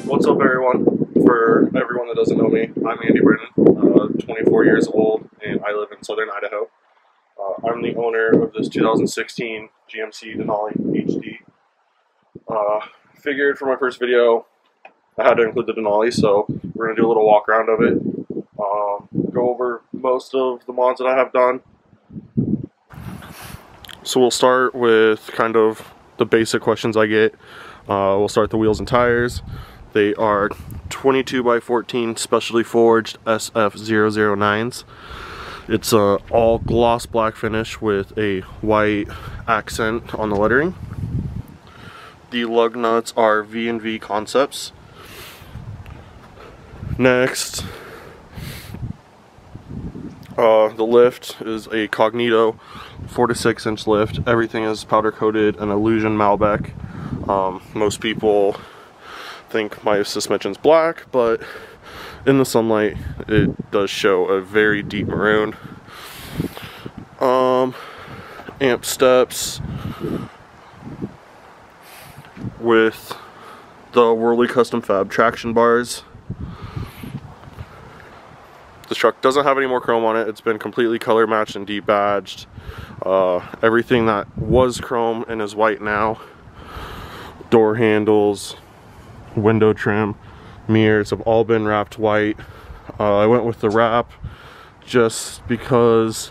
What's up, everyone? For everyone that doesn't know me, I'm Brennan, 24 years old, and I live in southern Idaho. I'm the owner of this 2016 GMC Denali HD. Figured for my first video, I had to include the Denali, so we're going to do a little walk around of it, go over most of the mods that I have done. So we'll start with kind of the basic questions I get. We'll start with the wheels and tires. They are 22x14 specially forged SF009s. It's a all gloss black finish with a white accent on the lettering. The lug nuts are V&V Concepts. Next, the lift is a Cognito 4 to 6 inch lift. Everything is powder coated and Illusion Malbec. Most people think my suspension's black, but in the sunlight it does show a very deep maroon. Amp steps with the Whirly Custom Fab traction bars. This truck doesn't have any more chrome on it. It's been completely color matched and debadged. Everything that was chrome and is white now. Door handles, window trim, mirrors have all been wrapped white. I went with the wrap just because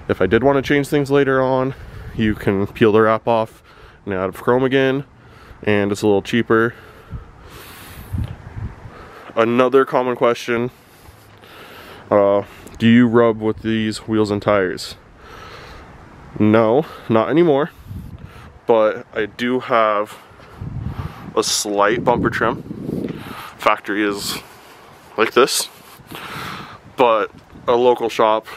if I did want to change things later on, you can peel the wrap off and add chrome again, and it's a little cheaper. Another common question, do you rub with these wheels and tires? No, not anymore, but I do have a slight bumper trim. Factory is like this, but a local shop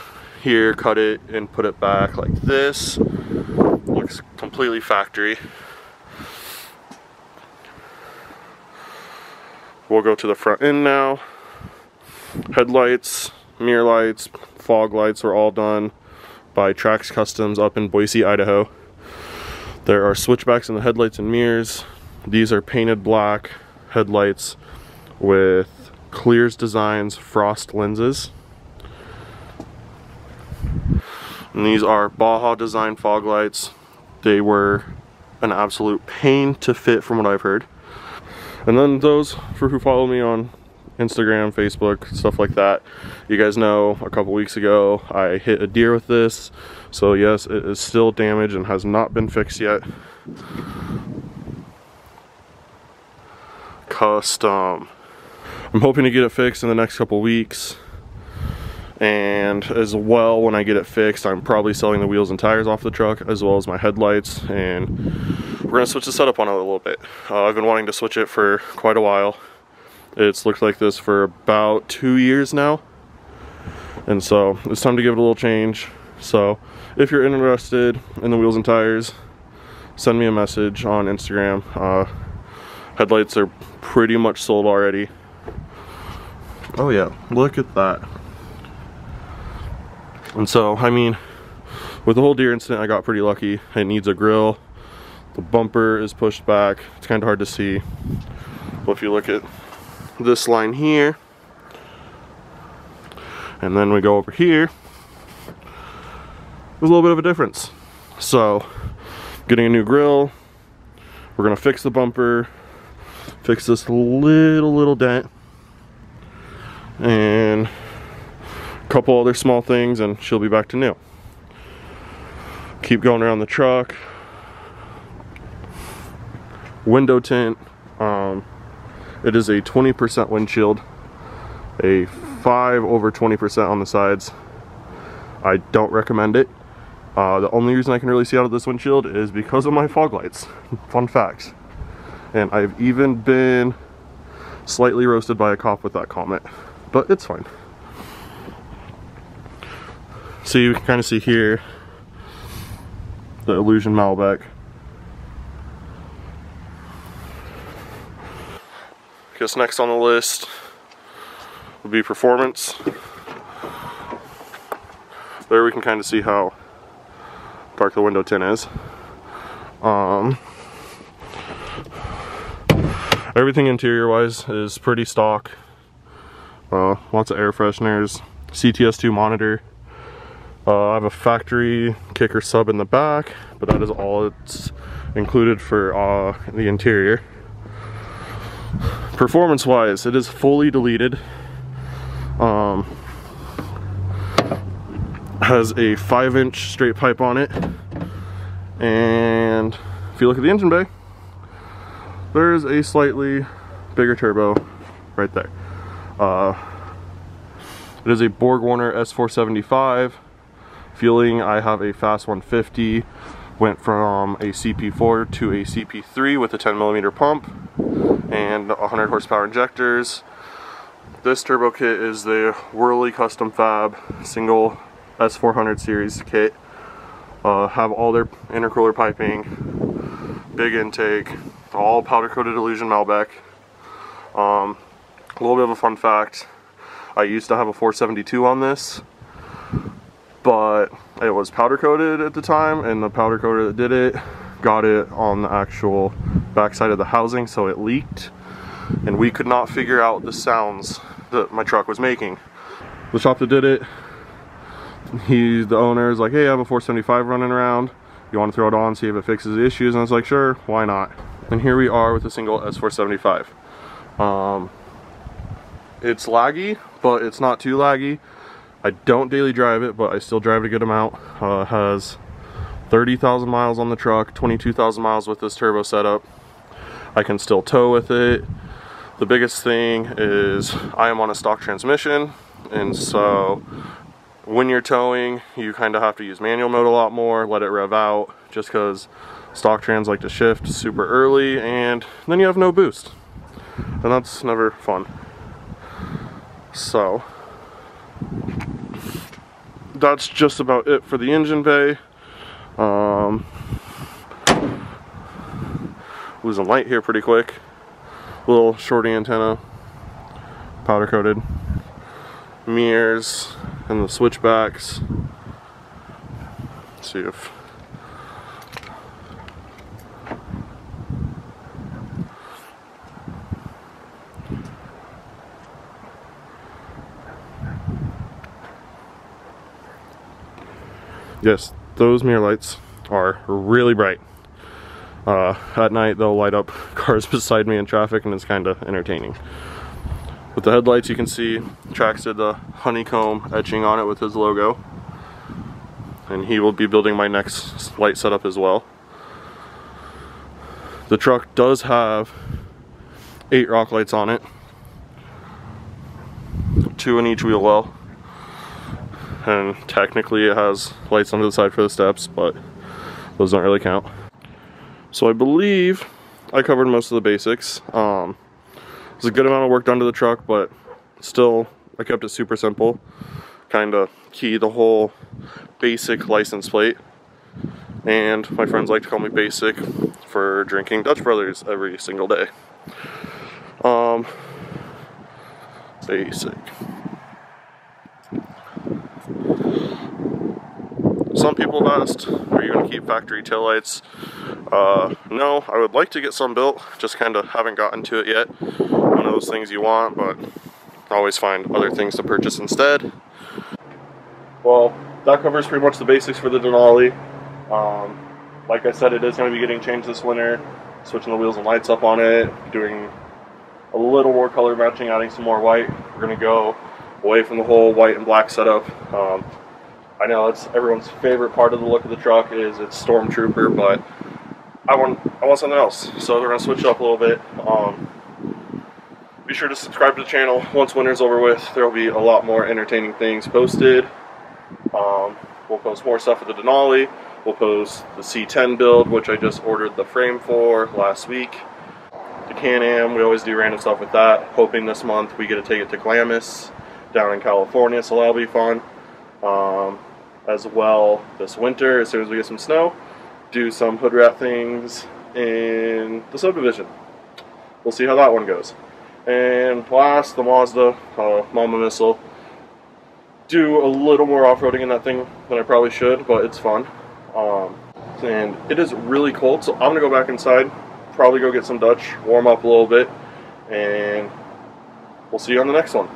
here cut it and put it back like this. Looks completely factory. We'll go to the front end now. Headlights, mirror lights, fog lights are all done by Trax Customs up in Boise, Idaho. There are switchbacks in the headlights and mirrors. These are painted black headlights with Clears Designs frost lenses. And these are Baja Design fog lights. They were an absolute pain to fit from what I've heard. And then those for who follow me on Instagram, Facebook, stuff like that, you guys know a couple weeks ago I hit a deer with this. So yes, it is still damaged and has not been fixed yet. Custom. I'm hoping to get it fixed in the next couple weeks, and as well, when I get it fixed, I'm probably selling the wheels and tires off the truck as well as my headlights, and we're gonna switch the setup on it a little bit. I've been wanting to switch it for quite a while. It's looked like this for about 2 years now, and so it's time to give it a little change. So if you're interested in the wheels and tires, send me a message on Instagram. Headlights are pretty much sold already. Oh yeah, look at that. And so, I mean, with the whole deer incident, I got pretty lucky. It needs a grill. The bumper is pushed back. It's kind of hard to see. But if you look at this line here, and then we go over here, there's a little bit of a difference. So, getting a new grill, we're gonna fix the bumper, fix this little dent, and a couple other small things, and she'll be back to new. Keep going around the truck. Window tint, it is a 20% windshield, a 5 over 20% on the sides. I don't recommend it. The only reason I can really see out of this windshield is because of my fog lights. Fun fact. And I've even been slightly roasted by a cop with that comment, but it's fine. So you can kind of see here the Illusion Malbec. Guess next on the list would be performance. There we can kind of see how dark the window tint is. Everything interior wise is pretty stock. Lots of air fresheners, CTS2 monitor. I have a factory kicker sub in the back, but that is all it's included for the interior. Performance wise, it is fully deleted. Has a 5-inch straight pipe on it, and if you look at the engine bay, there's a slightly bigger turbo right there. It is a Borg-Warner S475. Fueling, I have a Fast 150. Went from a CP4 to a CP3 with a 10mm pump and 100 horsepower injectors. This turbo kit is the Whirly Custom Fab single S400 series kit. Have all their intercooler piping, big intake, all powder coated Illusion Malbec. A little bit of a fun fact, I used to have a 472 on this, but it was powder coated at the time, and the powder coater that did it got it on the actual backside of the housing, so it leaked, and we could not figure out the sounds that my truck was making. The shop that did it, the owner is like, hey, I have a 475 running around, you want to throw it on, see if it fixes the issues? And I was like, sure, why not? And here we are with a single S475. It's laggy, but it's not too laggy. I don't daily drive it, but I still drive it a good amount. It has 30,000 miles on the truck, 22,000 miles with this turbo setup. I can still tow with it. The biggest thing is I am on a stock transmission, and so when you're towing, you kind of have to use manual mode a lot more, let it rev out, just because stock trans like to shift super early, and then you have no boost. And that's never fun. So that's just about it for the engine bay. Losing light here pretty quick. Little shorty antenna, powder coated. Mirrors and the switchbacks. Let's see if yes, those mirror lights are really bright. At night they'll light up cars beside me in traffic, and it's kind of entertaining. With the headlights, you can see Trax did the honeycomb etching on it with his logo, and he will be building my next light setup as well. The truck does have 8 rock lights on it, 2 in each wheel well. And technically it has lights under the side for the steps, but those don't really count. So I believe I covered most of the basics. There's a good amount of work done to the truck, but still I kept it super simple. Kind of key the whole basic license plate. And my friends like to call me Basic for drinking Dutch Brothers every single day. Basic. Some people have asked, are you going to keep factory taillights? No, I would like to get some built, just kind of haven't gotten to it yet. One of those things you want, but always find other things to purchase instead. Well, that covers pretty much the basics for the Denali. Like I said, it is going to be getting changed this winter, switching the wheels and lights up on it, doing a little more color matching, adding some more white. We're going to go away from the whole white and black setup. I know it's everyone's favorite part of the look of the truck is its Stormtrooper, but I want something else, so we're going to switch it up a little bit. Be sure to subscribe to the channel. Once winter's over with, there will be a lot more entertaining things posted. We'll post more stuff with the Denali. We'll post the C10 build, which I just ordered the frame for last week. The Can-Am, we always do random stuff with that. Hoping this month we get to take it to Glamis down in California, so that'll be fun. As well, this winter, as soon as we get some snow, do some hood wrap things in the subdivision. We'll see how that one goes. And last, the Mazda Mama Missile. Do a little more off-roading in that thing than I probably should, but it's fun. And it is really cold, so I'm going to go back inside, probably go get some Dutch, warm up a little bit, and we'll see you on the next one.